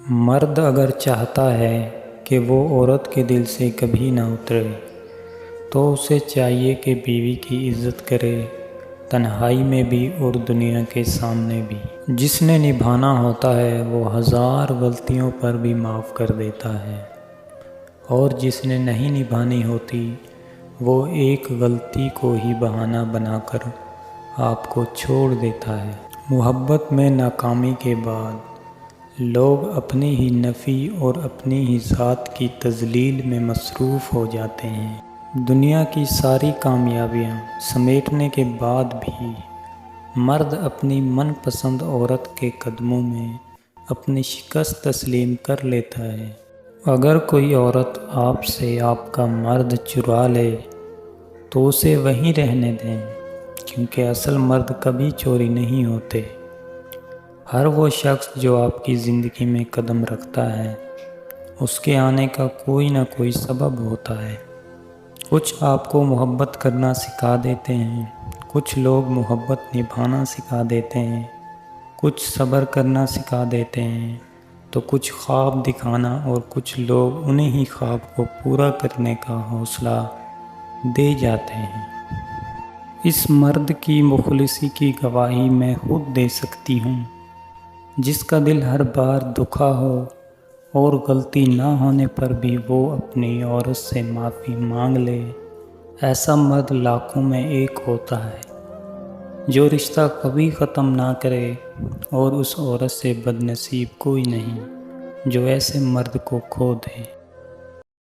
مرد اگر چاہتا ہے کہ وہ عورت کے دل سے کبھی نہ اترے تو اسے چاہیے کہ بیوی کی عزت کرے، تنہائی میں بھی اور دنیا کے سامنے بھی۔ جس نے نبھانا ہوتا ہے وہ ہزار غلطیوں پر بھی معاف کر دیتا ہے، اور جس نے نہیں نبھانی ہوتی وہ ایک غلطی کو ہی بہانہ بنا کر آپ کو چھوڑ دیتا ہے۔ محبت میں ناکامی کے بعد لوگ اپنی ہی نفی اور اپنی ہی ذات کی تذلیل میں مصروف ہو جاتے ہیں۔ دنیا کی ساری کامیابیاں سمیٹنے کے بعد بھی مرد اپنی من پسند عورت کے قدموں میں اپنی شکست تسلیم کر لیتا ہے۔ اگر کوئی عورت آپ سے آپ کا مرد چرا لے تو اسے وہیں رہنے دیں، کیونکہ اصل مرد کبھی چوری نہیں ہوتے۔ ہر وہ شخص جو آپ کی زندگی میں قدم رکھتا ہے اس کے آنے کا کوئی نہ کوئی سبب ہوتا ہے۔ کچھ آپ کو محبت کرنا سکھا دیتے ہیں، کچھ لوگ محبت نبھانا سکھا دیتے ہیں، کچھ صبر کرنا سکھا دیتے ہیں تو کچھ خواب دکھانا، اور کچھ لوگ انہیں ہی خواب کو پورا کرنے کا حوصلہ دے جاتے ہیں۔ اس مرد کی مخلصی کی گواہی میں خود دے سکتی ہوں، جس کا دل ہر بار دکھا ہو اور غلطی نہ ہونے پر بھی وہ اپنی عورت سے معافی مانگ لے۔ ایسا مرد لاکھوں میں ایک ہوتا ہے جو رشتہ کبھی ختم نہ کرے، اور اس عورت سے بد نصیب کوئی نہیں جو ایسے مرد کو کھو دے۔